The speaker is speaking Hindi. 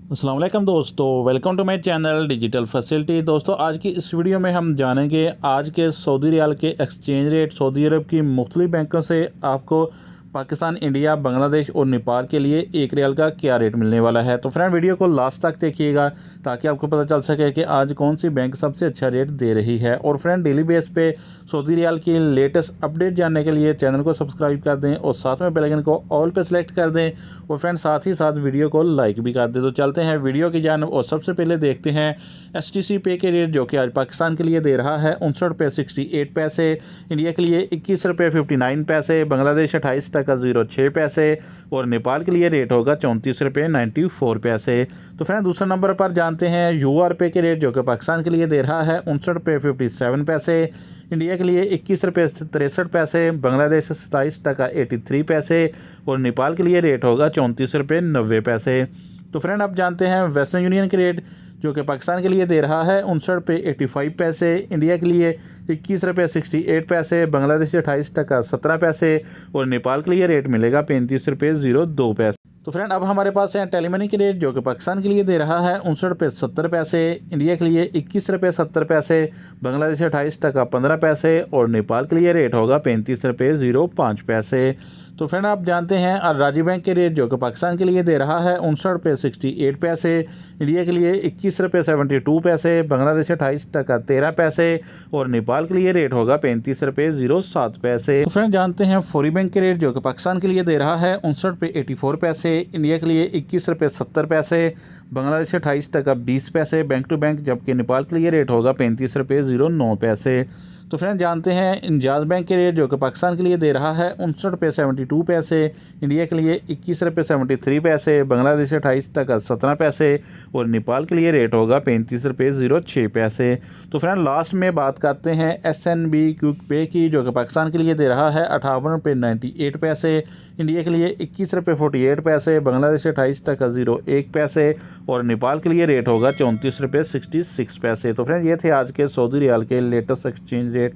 अस्सलाम वालेकुम दोस्तों, welcome to my channel digital facility. दोस्तों, आज की इस वीडियो में हम जानेंगे आज के सऊदी रियाल के एक्सचेंज रेट। सऊदी अरब की मुख्तलिफ बैंकों से आपको पाकिस्तान, इंडिया, बांग्लादेश और नेपाल के लिए एक रियाल का क्या रेट मिलने वाला है। तो फ्रेंड, वीडियो को लास्ट तक देखिएगा ताकि आपको पता चल सके कि आज कौन सी बैंक सबसे अच्छा रेट दे रही है। और फ्रेंड, डेली बेस पे सऊदी रियाल की लेटेस्ट अपडेट जानने के लिए चैनल को सब्सक्राइब कर दें और साथ में बेल आइकन को ऑल पे सेलेक्ट कर दें और फ्रेंड साथ ही साथ वीडियो को लाइक भी कर दें। तो चलते हैं वीडियो की जानिब और सबसे पहले देखते हैं STC पे के रेट, जो कि आज पाकिस्तान के लिए दे रहा है 59 रुपये 68 पैसे, इंडिया के लिए 21 रुपये 59 पैसे, बांग्लादेश 28.06 पैसे और नेपाल के लिए रेट होगा 34 रुपये 94 पैसे। तो फ्रेंड, दूसरे नंबर पर जानते हैं UR पे के रेट, जो कि पाकिस्तान के लिए दे रहा है 59 रुपये 57 पैसे, इंडिया के लिए 21 रुपये 63 पैसे, बांग्लादेश 27.83 पैसे और नेपाल के लिए रेट होगा 34 रुपये 90 पैसे। तो फ्रेंड, आप जानते हैं वेस्टर्न यूनियन के रेट, जो कि पाकिस्तान के लिए दे रहा है 59 रुपये 85 पैसे, इंडिया के लिए 21 रुपये 68 पैसे, बांग्लादेश 28.17 पैसे और नेपाल के लिए रेट मिलेगा 35 रुपये 02 पैसे। तो फ्रेंड, अब हमारे पास है टेलीमनी के रेट, जो कि पाकिस्तान के लिए दे रहा है 59 रुपये 70 पैसे, इंडिया के लिए 21 रुपये 70 पैसे, बांग्लादेश 28.15 पैसे और नेपाल के लिए रेट होगा 35 रुपये 05 पैसे। तो फ्रेंड, आप जानते हैं राजी बैंक के रेट, जो कि पाकिस्तान के लिए दे रहा है 59 रुपये 68 पैसे, इंडिया के लिए 21 रुपये 72 पैसे, बांग्लादेश 28.13 पैसे और नेपाल के लिए रेट होगा 35 रुपये 07 पैसे। तो फ्रेंड, जानते हैं फौरी बैंक के रेट, जो कि पाकिस्तान के लिए दे रहा है 59 रुपये 84 पैसे, इंडिया के लिए 21 रुपये 70 पैसे, बांग्लादेश 28.20 पैसे बैंक टू बैंक, जबकि नेपाल के लिए रेट होगा 35 रुपये 09 पैसे। तो फ्रेंड, जानते हैं इंजाज बैंक के रेट, जो कि पाकिस्तान के लिए दे रहा है 59 रुपये 72 पैसे, इंडिया के लिए 21 रुपये 73 पैसे, बांग्लादेश 28.17 पैसे और नेपाल के लिए रेट होगा 35 रुपये 06 पैसे। तो फ्रेंड, लास्ट में बात करते हैं SNB क्विक पे की, जो कि पाकिस्तान के लिए दे रहा है 58 रुपये 98 पैसे, इंडिया के लिए 21 रुपये 48 पैसे, बांग्लादेश 28.01 पैसे और नेपाल के लिए रेट होगा 34 रुपये 66 पैसे। तो फ्रेंड, ये थे आज के सऊदी रियाल के लेटेस्ट एक्सचेंज रेट।